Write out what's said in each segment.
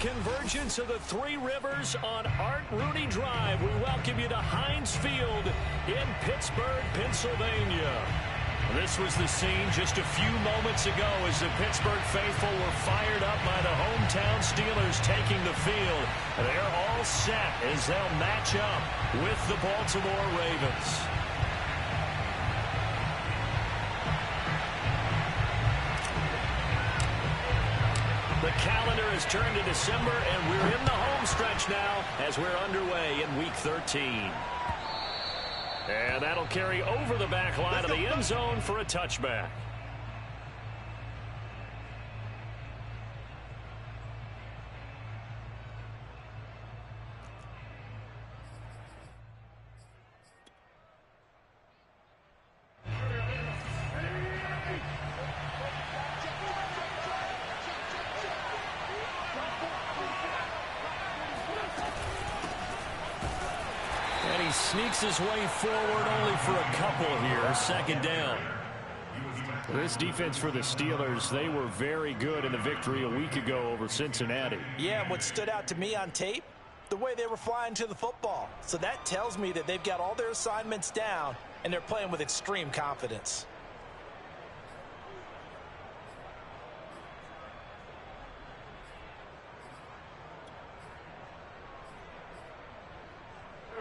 convergence of the Three Rivers on Art Rooney Drive. We welcome you to Heinz Field in Pittsburgh, Pennsylvania. This was the scene just a few moments ago as the Pittsburgh faithful were fired up by the hometown Steelers taking the field. They're all set as they'll match up with the Baltimore Ravens. The calendar has turned to December, and we're in the home stretch now as we're underway in Week 13. And that'll carry over the back line of the end zone for a touchback. Sneaks his way forward only for a couple here. Second down. This defense for the Steelers, they were very good in the victory a week ago over Cincinnati. Yeah, and what stood out to me on tape, the way they were flying to the football. So that tells me that they've got all their assignments down, and they're playing with extreme confidence.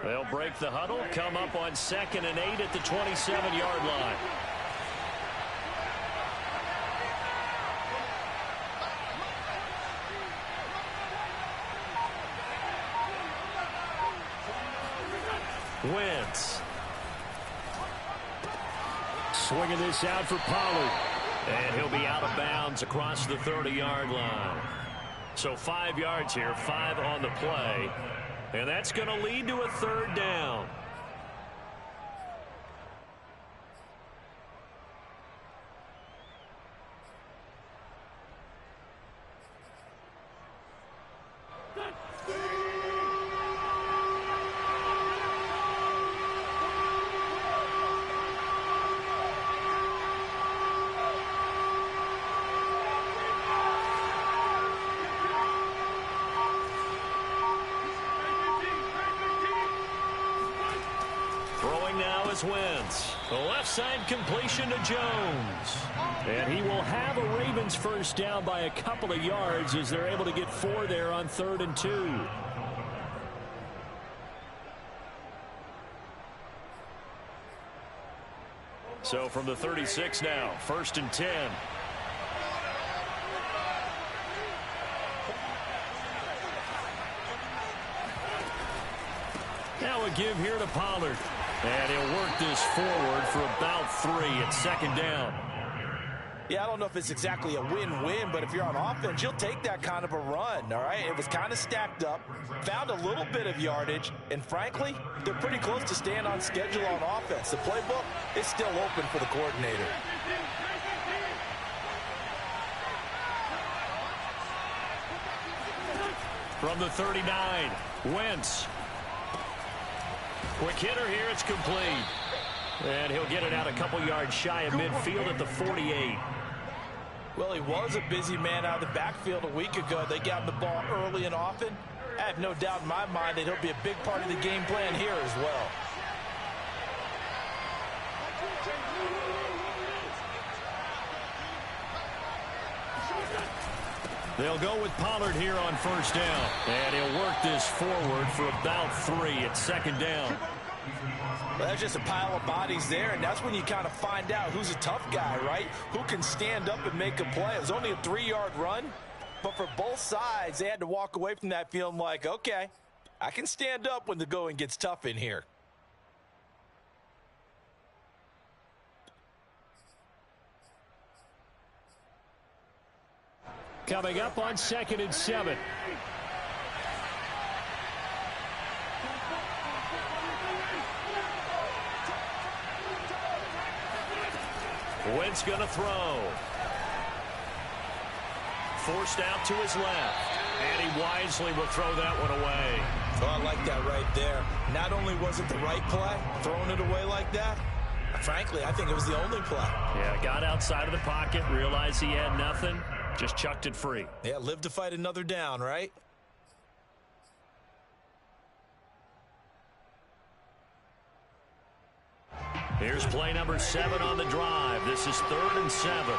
They'll break the huddle, come up on 2nd and 8 at the 27-yard line. Wentz. Swinging this out for Pollard. And he'll be out of bounds across the 30-yard line. So 5 yards here, 5 on the play. And that's going to lead to a third down. Wentz. The left side completion to Jones. And he will have a Ravens first down by a couple of yards as they're able to get 4 there on 3rd and 2. So from the 36 now, 1st and 10. Now a give here to Pollard. And he'll work this forward for about 3 at 2nd down. Yeah, I don't know if it's exactly a win-win, but if you're on offense, you'll take that kind of a run, all right? It was kind of stacked up, found a little bit of yardage, and frankly, they're pretty close to staying on schedule on offense. The playbook is still open for the coordinator. From the 39, Wentz. Quick hitter here, it's complete. And he'll get it out a couple yards shy of midfield at the 48. Well, he was a busy man out of the backfield a week ago. They got him the ball early and often. I have no doubt in my mind that he'll be a big part of the game plan here as well. They'll go with Pollard here on 1st down. And he'll work this forward for about 3 at 2nd down. Well, that's just a pile of bodies there, and that's when you kind of find out who's a tough guy, right? Who can stand up and make a play. It was only a 3-yard run, but for both sides, they had to walk away from that feeling like, okay, I can stand up when the going gets tough in here. Coming up on 2nd and 7. Wentz going to throw. Forced out to his left. And he wisely will throw that one away. Oh, I like that right there. Not only was it the right play, throwing it away like that, frankly, I think it was the only play. Yeah, got outside of the pocket, realized he had nothing, just chucked it free. Yeah, live to fight another down, right? Here's play number 7 on the drive. This is 3rd and 7.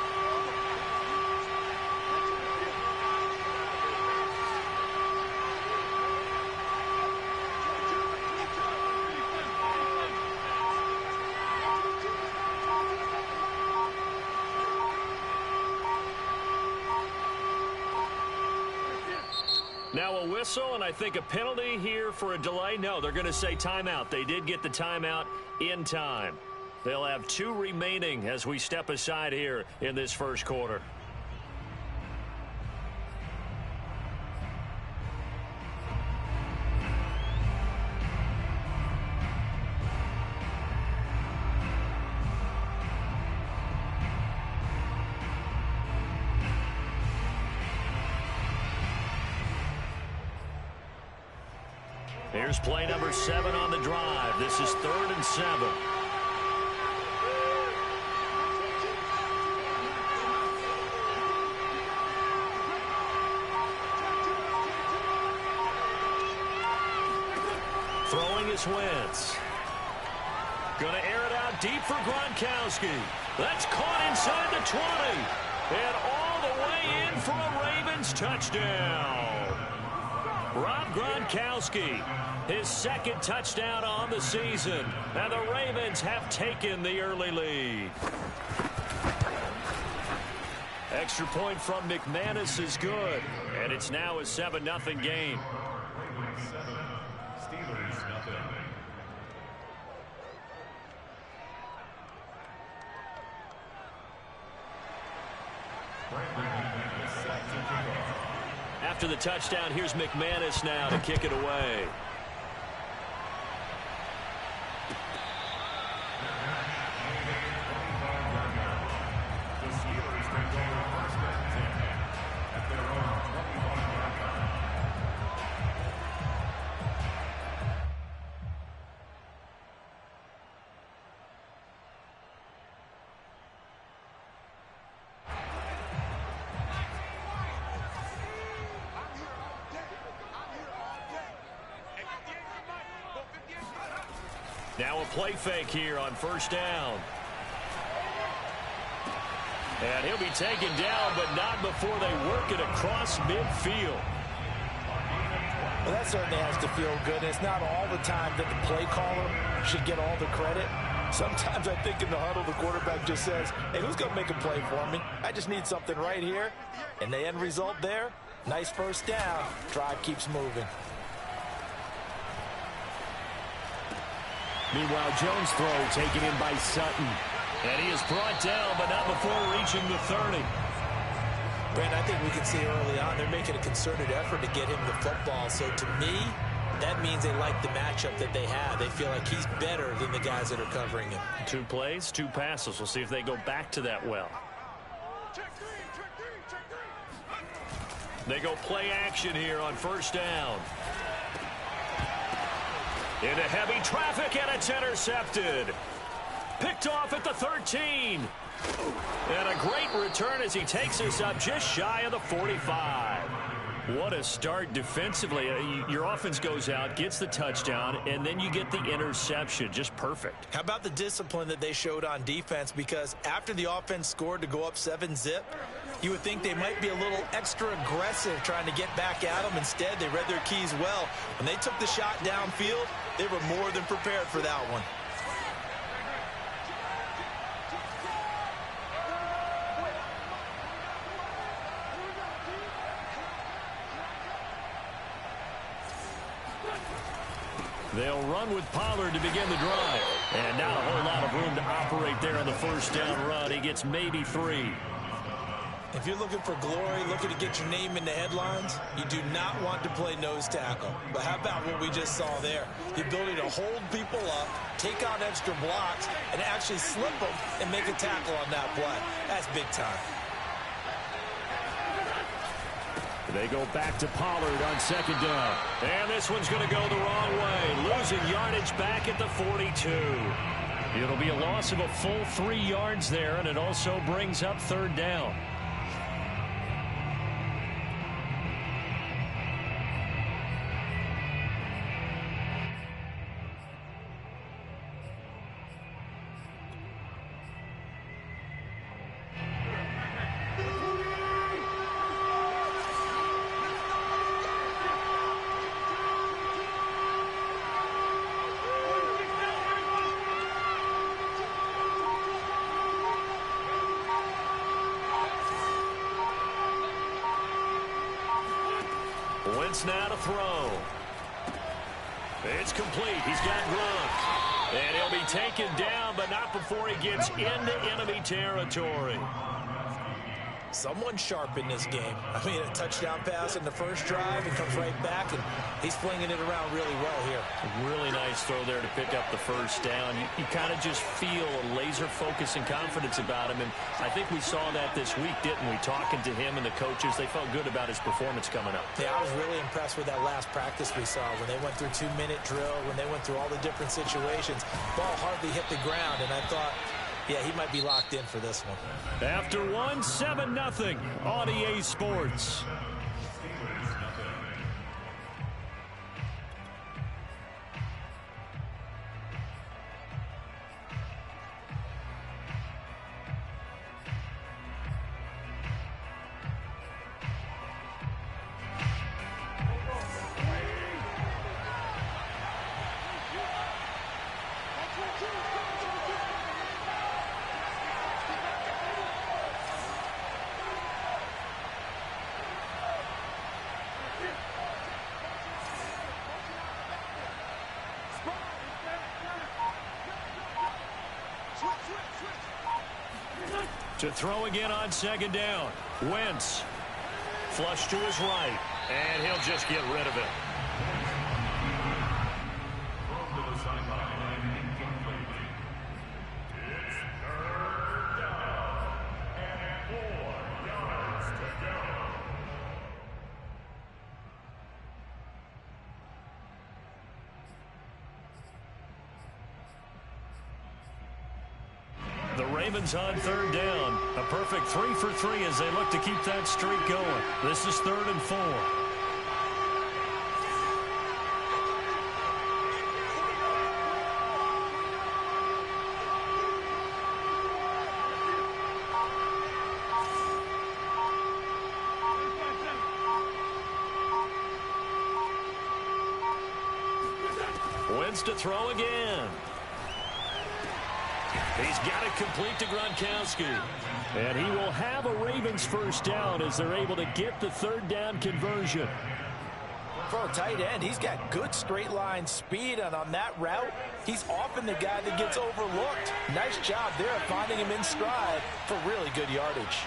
Now a whistle, and I think a penalty here for a delay. No, they're going to say timeout. They did get the timeout in time. They'll have 2 remaining as we step aside here in this first quarter. Here's play number 7 on the drive. This is 3rd and 7. Throwing is Wentz. Going to air it out deep for Gronkowski. That's caught inside the 20. And all the way in for a Ravens touchdown. Rob Gronkowski, his 2nd touchdown on the season. And the Ravens have taken the early lead. Extra point from McManus is good. And it's now a 7-0 game. After the touchdown, here's McManus now to kick it away. Now a play fake here on 1st down. And he'll be taken down, but not before they work it across midfield. Well, that certainly has to feel good. It's not all the time that the play caller should get all the credit. Sometimes I think in the huddle, the quarterback just says, hey, who's going to make a play for me? I just need something right here. And the end result there, nice 1st down. Drive keeps moving. Meanwhile, Jones' throw taken in by Sutton. And he is brought down, but not before reaching the 30. Brent, I think we can see early on they're making a concerted effort to get him the football. So to me, that means they like the matchup that they have. They feel like he's better than the guys that are covering him. 2 plays, 2 passes. We'll see if they go back to that well. They go play action here on 1st down. Into heavy traffic, and it's intercepted. Picked off at the 13. And a great return as he takes us up just shy of the 45. What a start defensively. Your offense goes out, gets the touchdown, and then you get the interception. Just perfect. How about the discipline that they showed on defense? Because after the offense scored to go up 7-zip, you would think they might be a little extra aggressive trying to get back at them. Instead, they read their keys well. When they took the shot downfield, they were more than prepared for that one. They'll run with Pollard to begin the drive. And not a whole lot of room to operate there on the 1st down run. He gets maybe 3. If you're looking for glory, looking to get your name in the headlines, you do not want to play nose tackle. But how about what we just saw there? The ability to hold people up, take out extra blocks, and actually slip them and make a tackle on that play. That's big time. They go back to Pollard on 2nd down. And this one's going to go the wrong way. Losing yardage back at the 42. It'll be a loss of a full 3 yards there, and it also brings up 3rd down. Wentz now to throw. It's complete. He's got Gronk. And he'll be taken down, but not before he gets into enemy territory. Someone sharp in this game. I mean, a touchdown pass in the first drive and comes right back, and he's flinging it around really well here. Really nice throw there to pick up the first down. You kind of just feel a laser focus and confidence about him, and I think we saw that this week, didn't we? Talking to him and the coaches, they felt good about his performance coming up. Yeah, I was really impressed with that last practice we saw when they went through 2-minute drill, when they went through all the different situations. Ball hardly hit the ground, and I thought, yeah, he might be locked in for this one. After one, 7-0 on EA Sports. To throw again on second down. Wentz. Flush to his right. And he'll just get rid of it. The Ravens on third down. A perfect 3 for 3 as they look to keep that streak going. This is 3rd and 4. Wentz to throw again. He's got it complete to Gronkowski. And he will have a Ravens first down as they're able to get the 3rd down conversion. For a tight end, he's got good straight line speed, and on that route, he's often the guy that gets overlooked. Nice job there of finding him in stride for really good yardage.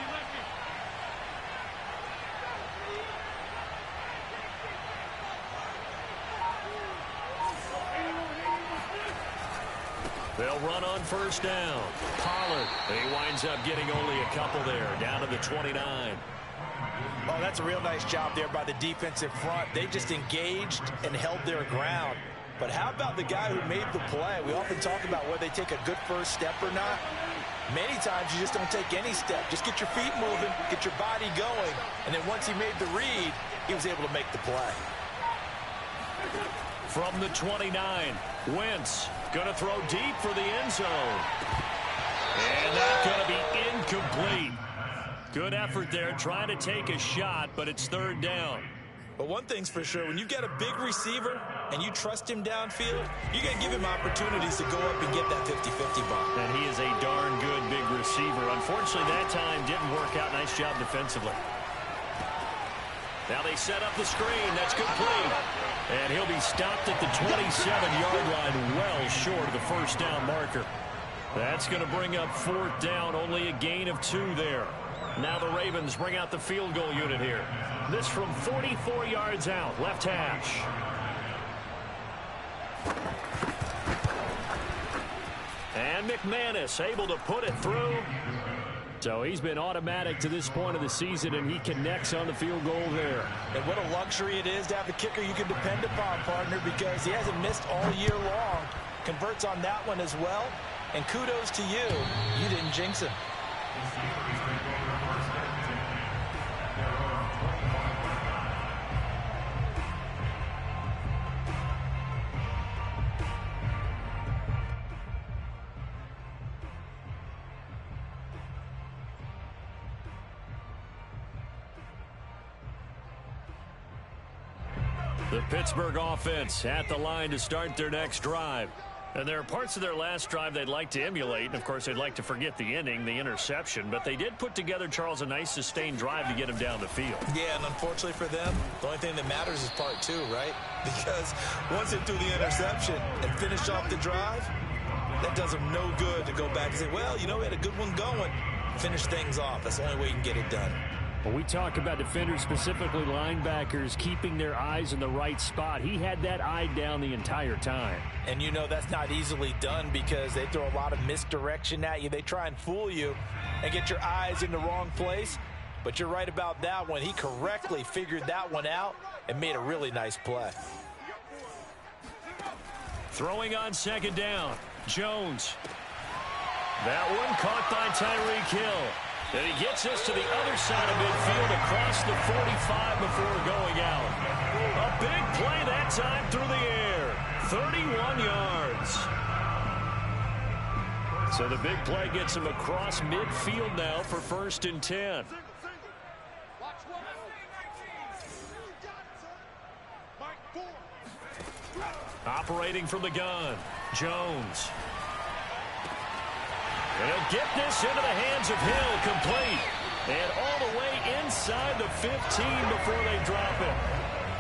They'll run on first down. Pollard. And he winds up getting only a couple there, down to the 29. Oh, that's a real nice job there by the defensive front. They just engaged and held their ground. But how about the guy who made the play? We often talk about whether they take a good first step or not. Many times you just don't take any step. Just get your feet moving, get your body going, and then once he made the read, he was able to make the play. From the 29, Wentz going to throw deep for the end zone. And that's going to be incomplete. Good effort there trying to take a shot, but it's 3rd down. But one thing's for sure, when you got a big receiver and you trust him downfield, you got to give him opportunities to go up and get that 50-50 ball. And he is a darn good big receiver. Unfortunately, that time didn't work out. Nice job defensively. Now they set up the screen. That's complete. And he'll be stopped at the 27-yard line, well short of the first down marker. That's going to bring up 4th down, only a gain of 2 there. Now the Ravens bring out the field goal unit here. This from 44 yards out, left hash. And McManus able to put it through. So he's been automatic to this point of the season, and he connects on the field goal there. And what a luxury it is to have a kicker you can depend upon, partner, because he hasn't missed all year long. Converts on that one as well. And kudos to you. You didn't jinx him. The Pittsburgh offense at the line to start their next drive. And there are parts of their last drive they'd like to emulate. And, of course, they'd like to forget the inning, the interception. But they did put together, Charles, a nice sustained drive to get him down the field. Yeah, and unfortunately for them, the only thing that matters is part two, right? Because once they threw the interception and finished off the drive, that does them no good to go back and say, well, you know, we had a good one going. Finish things off. That's the only way you can get it done. When we talk about defenders, specifically linebackers, keeping their eyes in the right spot, he had that eye down the entire time. And you know that's not easily done because they throw a lot of misdirection at you. They try and fool you and get your eyes in the wrong place. But you're right about that one. He correctly figured that one out and made a really nice play. Throwing on second down, Jones. That one caught by Tyreek Hill. And he gets us to the other side of midfield across the 45 before going out. A big play that time through the air. 31 yards. So the big play gets him across midfield now for 1st and 10. Operating from the gun, Jones. And he'll get this into the hands of Hill, complete. And all the way inside the 15 before they drop it.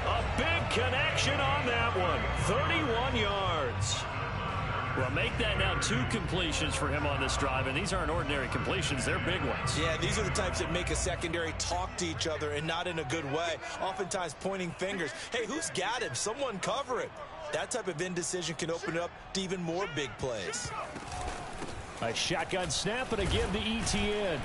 A big connection on that one. 31 yards. Well, make that now 2 completions for him on this drive, and these aren't ordinary completions. They're big ones. Yeah, these are the types that make a secondary talk to each other and not in a good way. Oftentimes pointing fingers. Hey, who's got him? Someone cover it. That type of indecision can open up to even more big plays. A shotgun snap, and again the ETN.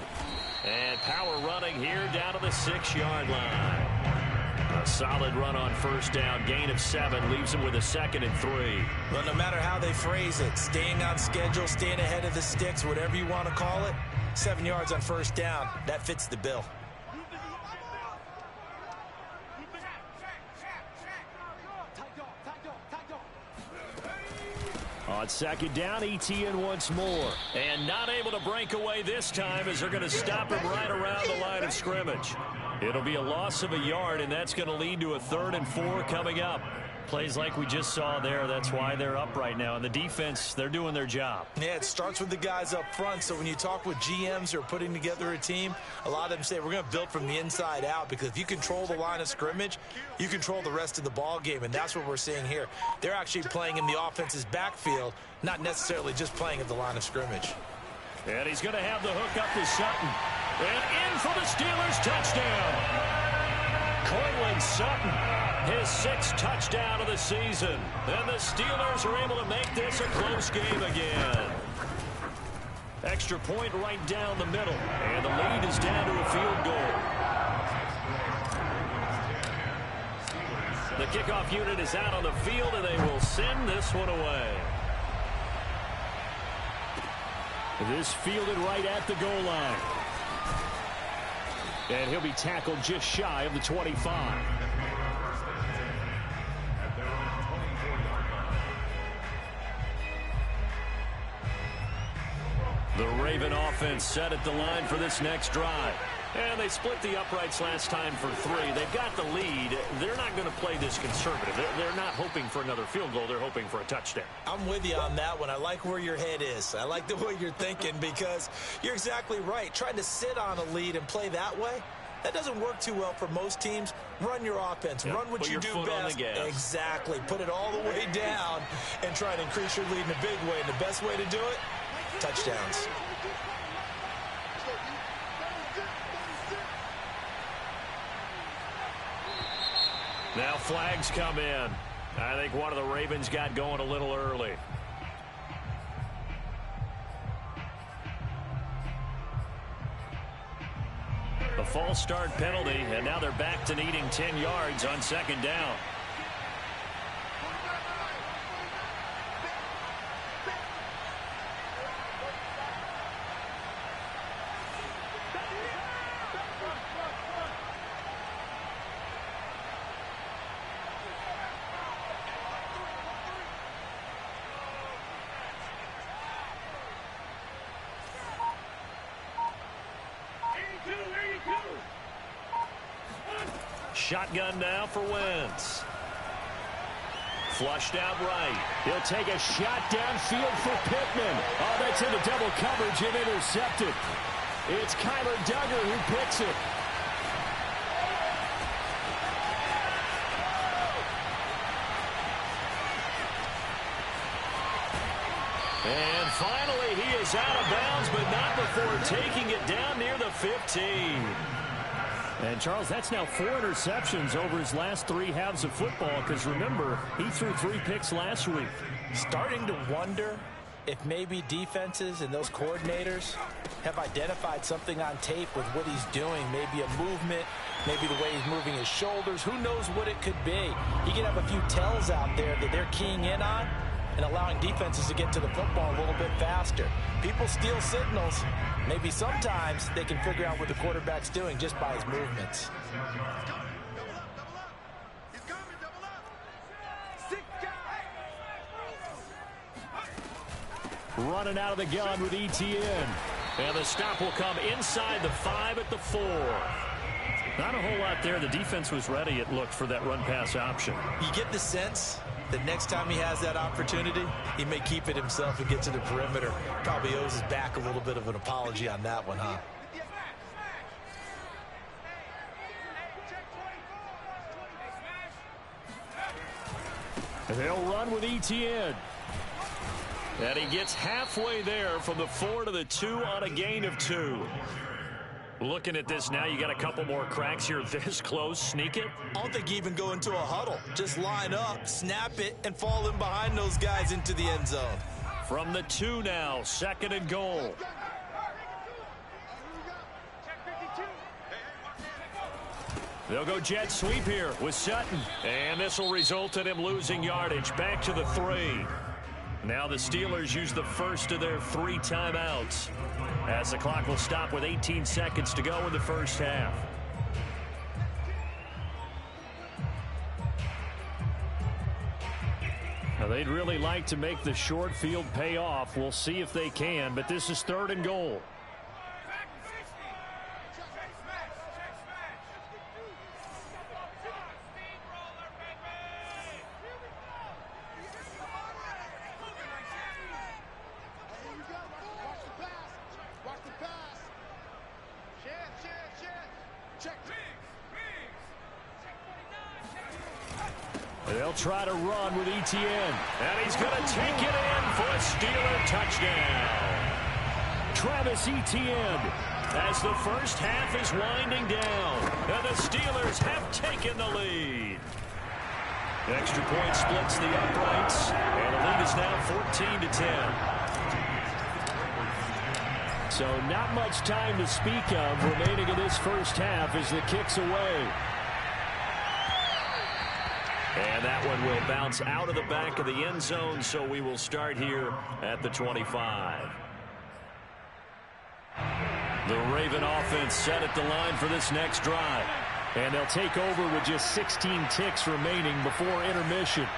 And power running here down to the 6-yard line. A solid run on 1st down. Gain of 7 leaves him with a 2nd and 3. Well, no matter how they phrase it, staying on schedule, staying ahead of the sticks, whatever you want to call it, 7 yards on 1st down, that fits the bill. On 2nd down, ETN once more. And not able to break away this time as they're going to stop him right around the line of scrimmage. It'll be a loss of a yard, and that's going to lead to a 3rd and 4 coming up. Plays like we just saw there, that's why they're up right now. And the defense, they're doing their job. Yeah, it starts with the guys up front. So when you talk with GMs who are putting together a team, a lot of them say we're going to build from the inside out, because if you control the line of scrimmage, you control the rest of the ball game, and that's what we're seeing here. They're actually playing in the offense's backfield, not necessarily just playing at the line of scrimmage. And he's going to have the hook up to Sutton. And in for the Steelers touchdown. Cortland Sutton, his 6th touchdown of the season. And the Steelers are able to make this a close game again. Extra point right down the middle. And the lead is down to a field goal. The kickoff unit is out on the field, and they will send this one away. This fielded right at the goal line. And he'll be tackled just shy of the 25. The Raven offense set at the line for this next drive. And they split the uprights last time for 3. They've got the lead. They're not going to play this conservative. They're not hoping for another field goal. They're hoping for a touchdown. I'm with you on that one. I like where your head is. I like the way you're thinking, because you're exactly right. Trying to sit on a lead and play that way, that doesn't work too well for most teams. Run your offense. Yep. Run what you do best. Exactly. Put it all the way down and try to increase your lead in a big way. And the best way to do it, touchdowns. Now flags come in. I think one of the Ravens got going a little early. A false start penalty, and now they're back to needing 10 yards on 2nd down. Shotgun now for Wentz. Flushed out right. He'll take a shot downfield for Pittman. Oh, that's into double coverage and intercepted. It's Kyler Duggar who picks it. And finally, he is out of bounds, but not before taking it down near the 15. And, Charles, that's now 4 interceptions over his last 3 halves of football, because, remember, he threw 3 picks last week. Starting to wonder if maybe defenses and those coordinators have identified something on tape with what he's doing. Maybe a movement, maybe the way he's moving his shoulders. Who knows what it could be? He could have a few tells out there that they're keying in on and allowing defenses to get to the football a little bit faster. People steal signals. Maybe sometimes they can figure out what the quarterback's doing just by his movements. Running out of the gun with ETN. And the stop will come inside the 5 at the 4. Not a whole lot there. The defense was ready, it looked, for that run-pass option. You get the sense that next time he has that opportunity, he may keep it himself and get to the perimeter. Probably owes his back a little bit of an apology on that one, huh? They'll run with ETN. And he gets halfway there from the 4 to the 2 on a gain of 2. Looking at this now, you got a couple more cracks here this close. Sneak it. I don't think you even go into a huddle. Just line up, snap it, and fall in behind those guys into the end zone. From the 2 now, 2nd and goal. They'll go jet sweep here with Sutton. And this will result in him losing yardage. Back to the 3. Now the Steelers use the first of their 3 timeouts, as the clock will stop with 18 seconds to go in the first half. Now they'd really like to make the short field pay off. We'll see if they can, but this is 3rd and goal. They'll try to run with ETN. And he's going to take it in for a Steeler touchdown. Travis Etienne, as the first half is winding down. And the Steelers have taken the lead. The extra point splits the uprights. And the lead is now 14-10. So not much time to speak of remaining in this first half as the kick's away. And that one will bounce out of the back of the end zone, so we will start here at the 25. The Raven offense set at the line for this next drive. And they'll take over with just 16 ticks remaining before intermission.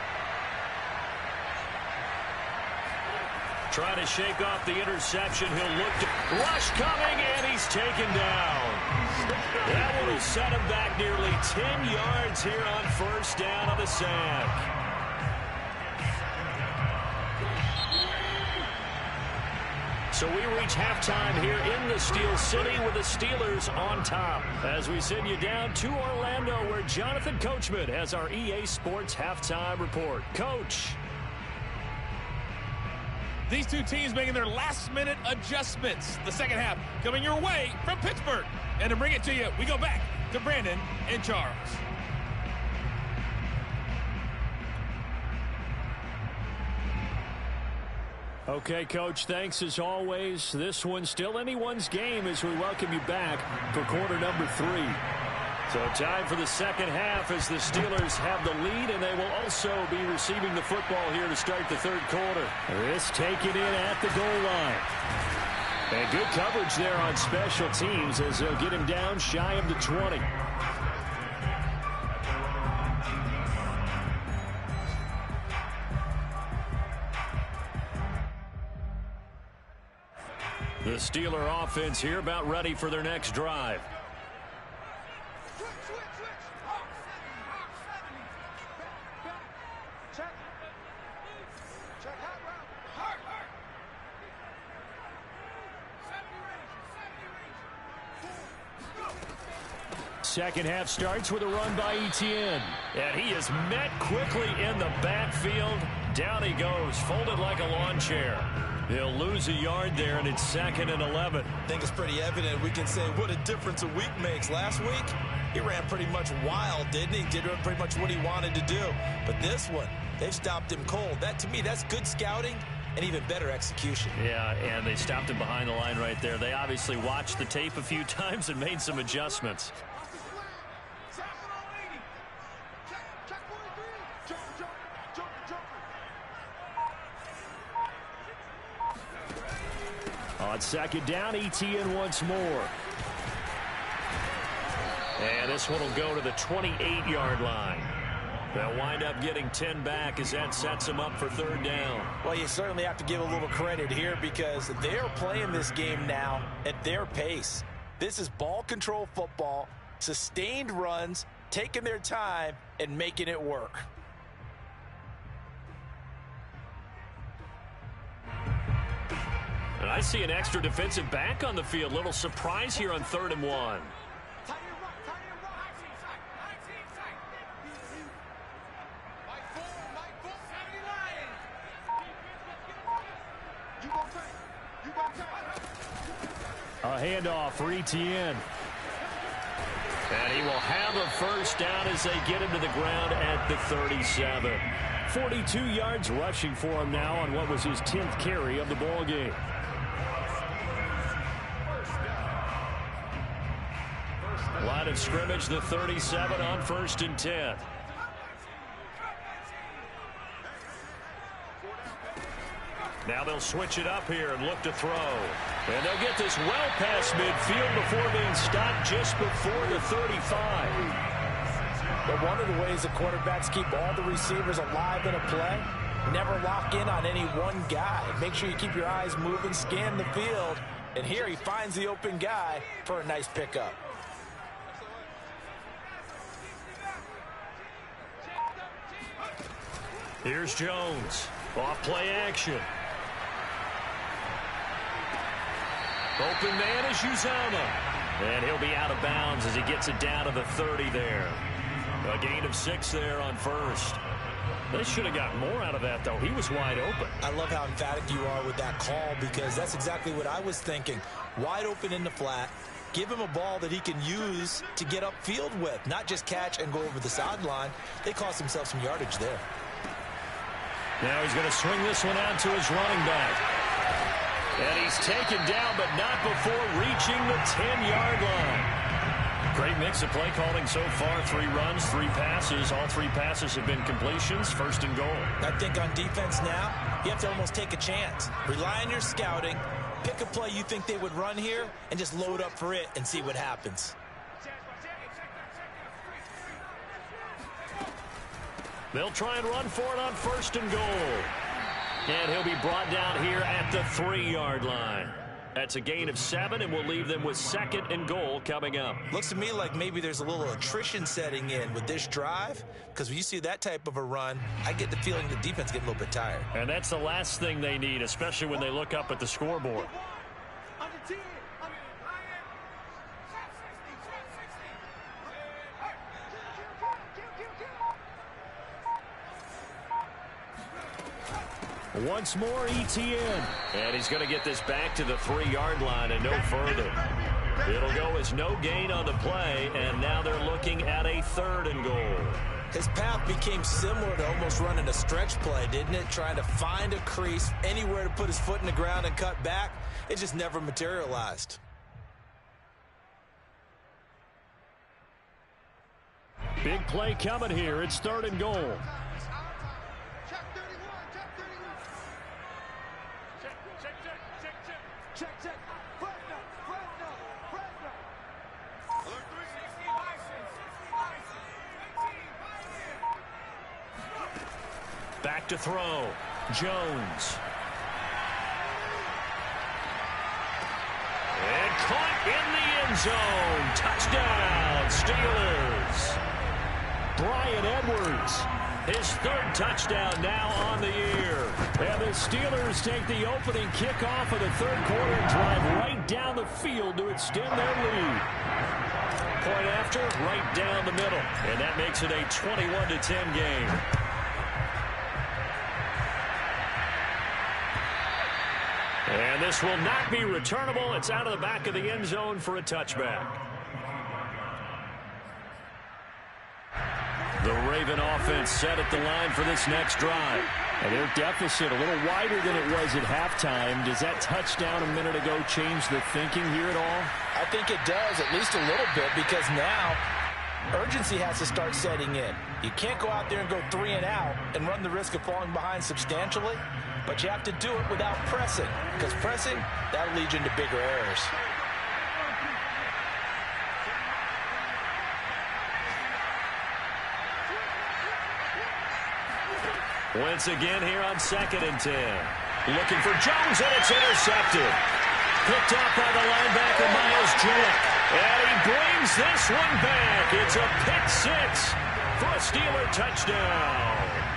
Trying to shake off the interception. He'll look to rush coming, and he's taken down. That one will set him back nearly 10 yards here on first down on the sack. So we reach halftime here in the Steel City with the Steelers on top, as we send you down to Orlando, where Jonathan Coachman has our EA Sports halftime report. Coach. These two teams making their last-minute adjustments. The second half coming your way from Pittsburgh. And to bring it to you, we go back to Brandon and Charles. Okay, Coach, thanks as always. This one's still anyone's game as we welcome you back for quarter number 3. So time for the second half as the Steelers have the lead, and they will also be receiving the football here to start the third quarter. This taken in at the goal line. And good coverage there on special teams as they'll get him down shy of the 20. The Steeler offense here about ready for their next drive. second half starts with a run by Etienne. And he is met quickly in the backfield. Down he goes, folded like a lawn chair. He'll lose a yard there, and it's 2nd and 11. I think it's pretty evident. We can say what a difference a week makes. Last week, he ran pretty much wild, didn't he? Did pretty much what he wanted to do. But this one, they've stopped him cold. That, to me, that's good scouting and even better execution. Yeah, and they stopped him behind the line right there. They obviously watched the tape a few times and made some adjustments. On 2nd down, Etienne once more. And this one will go to the 28-yard line. They'll wind up getting 10 back as that sets them up for 3rd down. Well, you certainly have to give a little credit here because they're playing this game now at their pace. This is ball control football, sustained runs, taking their time, and making it work. And I see an extra defensive back on the field. Little surprise here on 3rd and 1. A handoff for Etienne. And he will have a 1st down as they get him to the ground at the 37. 42 yards rushing for him now on what was his 10th carry of the ball game. Line of scrimmage, the 37 on 1st and 10. Now they'll switch it up here and look to throw. And they'll get this well past midfield before being stopped just before the 35. But one of the ways the quarterbacks keep all the receivers alive in a play, never lock in on any one guy. Make sure you keep your eyes moving, scan the field. And here he finds the open guy for a nice pickup. Here's Jones. Off play action. Open man is Uzama. And he'll be out of bounds as he gets it down to the 30 there. A gain of 6 there on 1st. They should have got more out of that, though. He was wide open. I love how emphatic you are with that call because that's exactly what I was thinking. Wide open in the flat. Give him a ball that he can use to get upfield with, not just catch and go over the sideline. They cost themselves some yardage there. Now he's going to swing this one out to his running back. And he's taken down, but not before reaching the 10-yard line. Great mix of play calling so far. 3 runs, 3 passes. All 3 passes have been completions. 1st and goal. I think on defense now, you have to almost take a chance. Rely on your scouting. Pick a play you think they would run here and just load up for it and see what happens. They'll try and run for it on 1st and goal. And he'll be brought down here at the 3-yard line. That's a gain of 7, and we'll leave them with 2nd and goal coming up. Looks to me like maybe there's a little attrition setting in with this drive, because when you see that type of a run, I get the feeling the defense getting a little bit tired. And that's the last thing they need, especially when they look up at the scoreboard. Once more, Etienne. And he's going to get this back to the 3-yard line and no further. It'll go as no gain on the play, and now they're looking at a 3rd and goal. His path became similar to almost running a stretch play, didn't it? Trying to find a crease, anywhere to put his foot in the ground and cut back. It just never materialized. Big play coming here. It's 3rd and goal. Back to throw. Jones. And caught in the end zone. Touchdown, Steelers. Bryan Edwards, his 3rd touchdown now on the year. And the Steelers take the opening kickoff of the 3rd quarter and drive right down the field to extend their lead. point after, right down the middle. And that makes it a 21-10 game. And this will not be returnable. It's out of the back of the end zone for a touchback. The Raven offense set at the line for this next drive. And their deficit a little wider than it was at halftime. Does that touchdown a minute ago change the thinking here at all? I think it does, at least a little bit, because now urgency has to start setting in. You can't go out there and go 3 and out and run the risk of falling behind substantially, but you have to do it without pressing, because pressing, that'll lead you into bigger errors. Once again here on 2nd and 10. Looking for Jones, and it's intercepted. Picked up by the linebacker, Miles Jack. And he brings this one back. It's a pick 6 for a Steeler touchdown.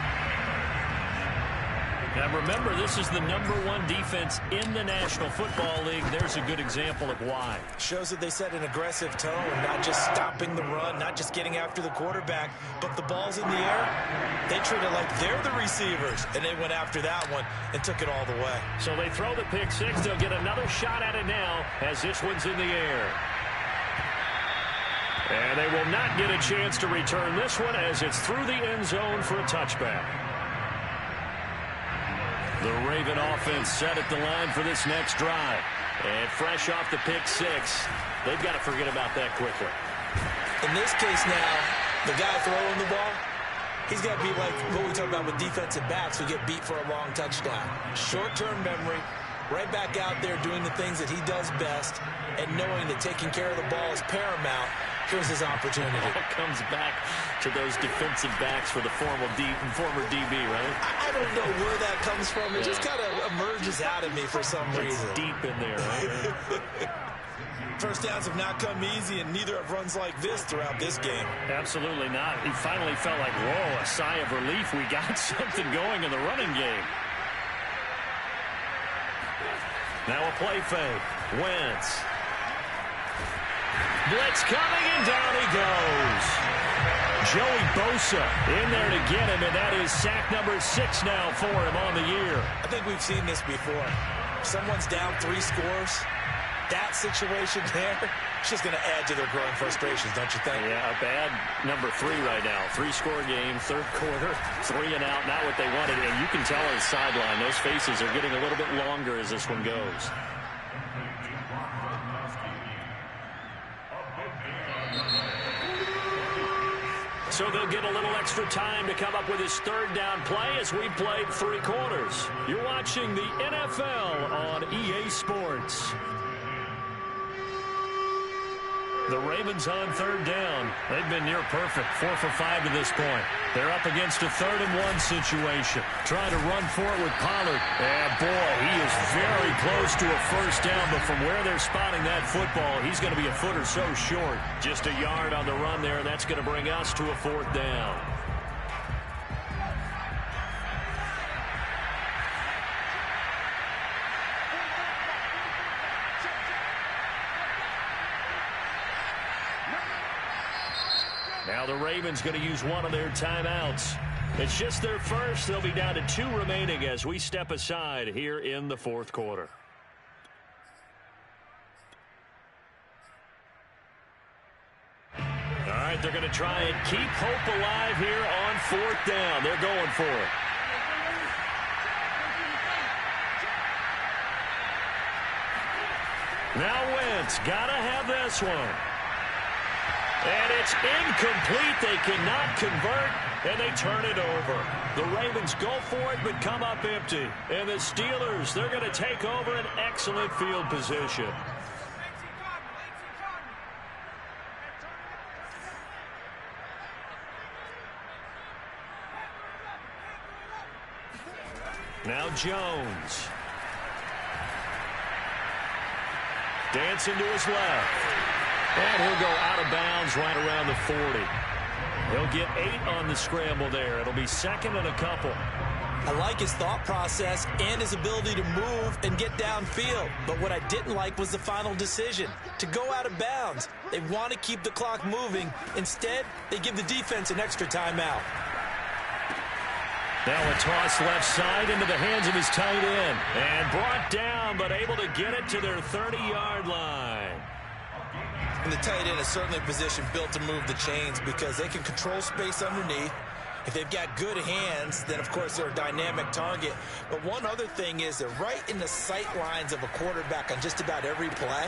Now remember, this is the #1 defense in the National Football League. There's a good example of why. Shows that they set an aggressive tone, not just stopping the run, not just getting after the quarterback, but the ball's in the air. They treat it like they're the receivers, and they went after that one and took it all the way. So they throw the pick 6. They'll get another shot at it now as this one's in the air. And they will not get a chance to return this one as it's through the end zone for a touchback. The Raven offense set at the line for this next drive. And fresh off the pick 6, they've got to forget about that quickly. In this case now, the guy throwing the ball, he's got to be like what we talk about with defensive backs who get beat for a long touchdown. Short-term memory, right back out there doing the things that he does best, and knowing that taking care of the ball is paramount. Here's his opportunity. It comes back to those defensive backs for the former DB, right? I don't know where that comes from. It just kind of emerges out of me for some reason. It's deep in there, right? First downs have not come easy, and neither have runs like this throughout this game. Absolutely not. He finally felt like, whoa, a sigh of relief. We got something going in the running game. Now a play fake. Wentz. Blitz coming, and down he goes. Joey Bosa in there to get him, and that is sack number 6 now for him on the year. I think we've seen this before. Someone's down 3 scores. That situation there, it's just going to add to their growing frustrations, don't you think? Yeah, a bad number 3 right now. 3-score game, third quarter, 3 and out, not what they wanted. And you can tell on the sideline, those faces are getting a little bit longer as this one goes. So they'll get a little extra time to come up with his 3rd down play as we played 3 quarters. You're watching the NFL on EA Sports. The Ravens on 3rd down. They've been near perfect, 4 for 5 to this point. They're up against a 3rd and 1 situation. Trying to run for it with Pollard. And boy, he is very close to a 1st down, but from where they're spotting that football, he's going to be a foot or so short. Just a yard on the run there, and that's going to bring us to a 4th down. Now the Ravens going to use one of their timeouts. It's just their first. They'll be down to 2 remaining as we step aside here in the 4th quarter. All right, they're going to try and keep hope alive here on 4th down. They're going for it. Now Wentz got to have this one. And it's incomplete. They cannot convert, and they turn it over. The Ravens go for it, but come up empty. And the Steelers, they're going to take over an excellent field position. Now Jones. Dancing to his left. And he'll go out of bounds right around the 40. He'll get 8 on the scramble there. It'll be 2nd and a couple. I like his thought process and his ability to move and get downfield. But what I didn't like was the final decision, to go out of bounds. They want to keep the clock moving. Instead, they give the defense an extra timeout. Now a toss left side into the hands of his tight end. And brought down, but able to get it to their 30-yard line. And the tight end is certainly a position built to move the chains because they can control space underneath. If they've got good hands, then, of course, they're a dynamic target. But one other thing is they're right in the sight lines of a quarterback on just about every play.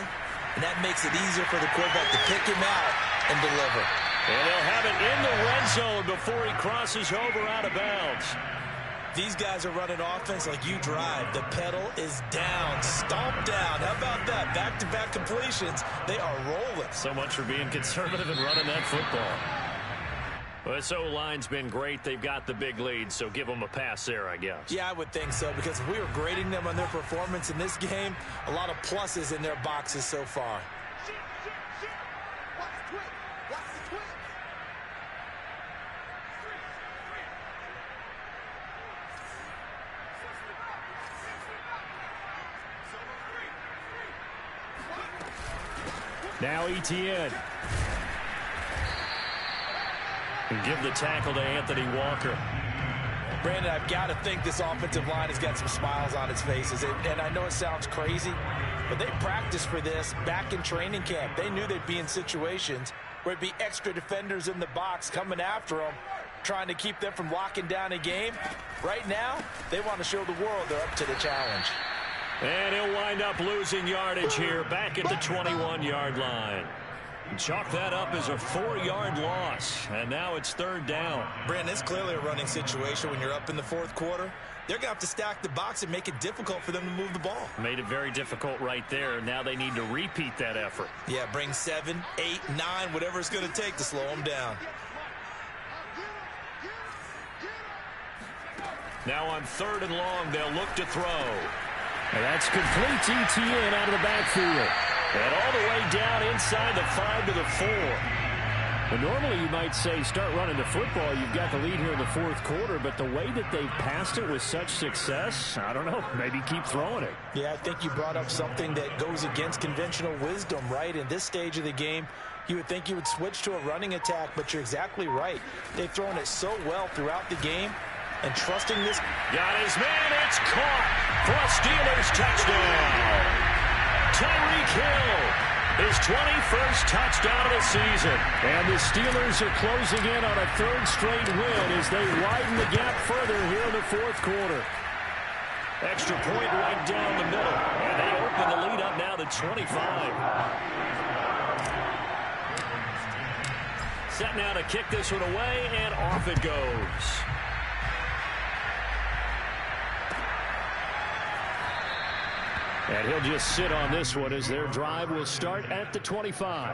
And that makes it easier for the quarterback to pick him out and deliver. And they'll have it in the red zone before he crosses over out of bounds. These guys are running offense like you drive. The pedal is down, stomped down. How about that? Back-to-back completions. They are rolling. So much for being conservative and running that football. Well, this O-line's been great. They've got the big lead, so give them a pass there, I guess. Yeah, I would think so, because if we were grading them on their performance in this game, a lot of pluses in their boxes so far. Now Etienne. And give the tackle to Anthony Walker. Brandon, I've got to think this offensive line has got some smiles on its faces. And I know it sounds crazy, but they practiced for this back in training camp. They knew they'd be in situations where it'd be extra defenders in the box coming after them, trying to keep them from locking down a game. Right now, they want to show the world they're up to the challenge. And he'll wind up losing yardage here back at the 21-yard line. Chalk that up as a 4-yard loss, and now it's third down. Brandon, it's clearly a running situation when you're up in the fourth quarter. They're going to have to stack the box and make it difficult for them to move the ball. Made it very difficult right there. Now they need to repeat that effort. Yeah, bring 7, 8, 9, whatever it's going to take to slow them down. Now on third and long, they'll look to throw. And that's complete to Etienne out of the backfield. And all the way down inside the 5 to the 4. And normally you might say start running the football. You've got the lead here in the fourth quarter. But the way that they've passed it with such success, I don't know, maybe keep throwing it. Yeah, I think you brought up something that goes against conventional wisdom, right? In this stage of the game, you would think you would switch to a running attack, but you're exactly right. They've thrown it so well throughout the game. And trusting this. Got his man. It's caught for a Steelers touchdown. Tyreek Hill, his 21st touchdown of the season. And the Steelers are closing in on a third straight win as they widen the gap further here in the fourth quarter. Extra point right down the middle. And they open the lead up now to 25. Set now to kick this one away, and off it goes. And he'll just sit on this one as their drive will start at the 25.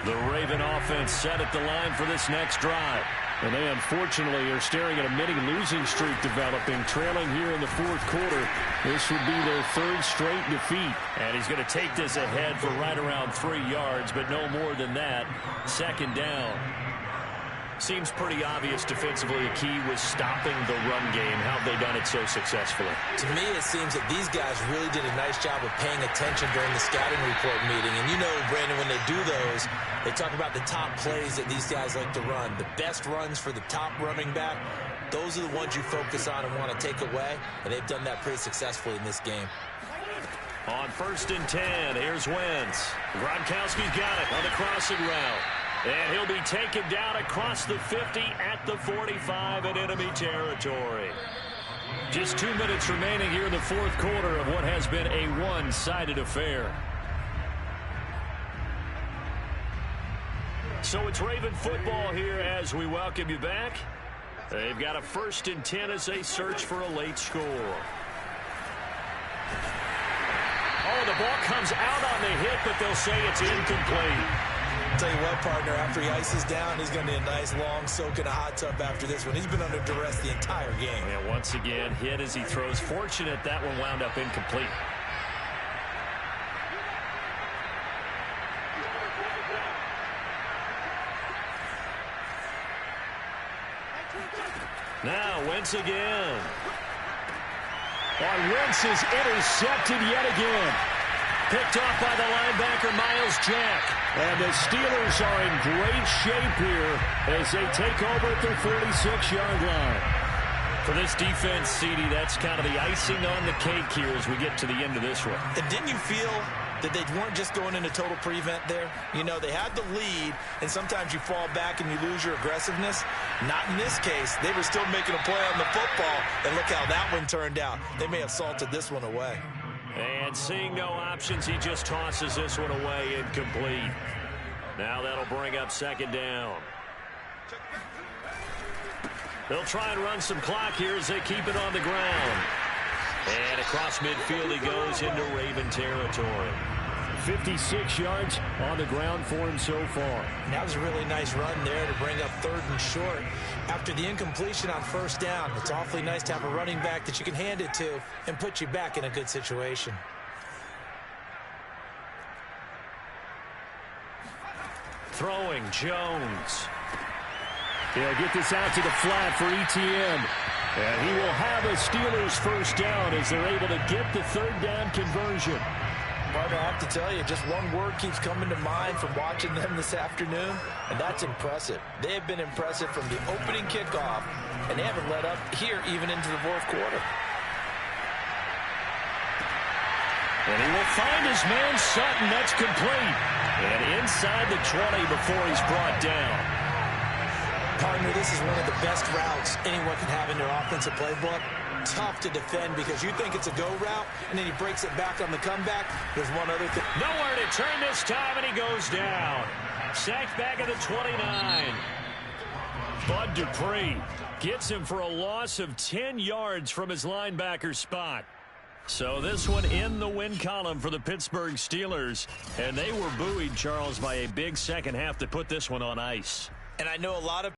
The Raven offense set at the line for this next drive. And they unfortunately are staring at a mini losing streak developing, trailing here in the fourth quarter. This would be their third straight defeat. And he's going to take this ahead for right around 3 yards, but no more than that. Second down. Seems pretty obvious defensively a key was stopping the run game. How have they done it so successfully? To me, it seems that these guys really did a nice job of paying attention during the scouting report meeting. And you know, Brandon, when they do those, they talk about the top plays that these guys like to run. The best runs for the top running back, those are the ones you focus on and want to take away. And they've done that pretty successfully in this game. On 1st and 10, here's Wentz. Gronkowski's got it on the crossing route. And he'll be taken down across the 50 at the 45 in enemy territory. Just 2 minutes remaining here in the fourth quarter of what has been a one-sided affair. So it's Raven football here as we welcome you back. They've got a 1st and 10 as they search for a late score. Oh, the ball comes out on the hit, but they'll say it's incomplete. Tell you what, partner, after he ices down, he's going to need a nice long soak in a hot tub after this one. He's been under duress the entire game. Yeah, once again, hit as he throws. Fortunate that one wound up incomplete. Now Wentz again. And Wentz is intercepted yet again. Picked off by the linebacker, Miles Jack. And the Steelers are in great shape here as they take over at their 46-yard line. For this defense, CD, that's kind of the icing on the cake here as we get to the end of this one. And didn't you feel that they weren't just going into total prevent there? You know, they had the lead, and sometimes you fall back and you lose your aggressiveness. Not in this case. They were still making a play on the football, and look how that one turned out. They may have salted this one away. And seeing no options, he just tosses this one away incomplete. Now that'll bring up second down. They'll try and run some clock here as they keep it on the ground. And across midfield he goes into Raven territory. 56 yards on the ground for him so far. That was a really nice run there to bring up 3rd and short. After the incompletion on 1st down, it's awfully nice to have a running back that you can hand it to and put you back in a good situation. Throwing Jones. They'll get this out to the flat for ETN. And he will have a Steelers first down as they're able to get the 3rd down conversion. Partner, I have to tell you, just one word keeps coming to mind from watching them this afternoon, and that's impressive. They have been impressive from the opening kickoff, and they haven't let up here even into the 4th quarter. And he will find his man Sutton. That's complete. And inside the 20 before he's brought down. Partner, this is one of the best routes anyone can have in their offensive playbook. Tough to defend because you think it's a go route, and then he breaks it back on the comeback. There's one other thing. Nowhere to turn this time, and he goes down. Sacked back at the 29. Bud Dupree gets him for a loss of 10 yards from his linebacker spot. So this one in the win column for the Pittsburgh Steelers. And they were buoyed, Charles, by a big second half to put this one on ice. And I know a lot of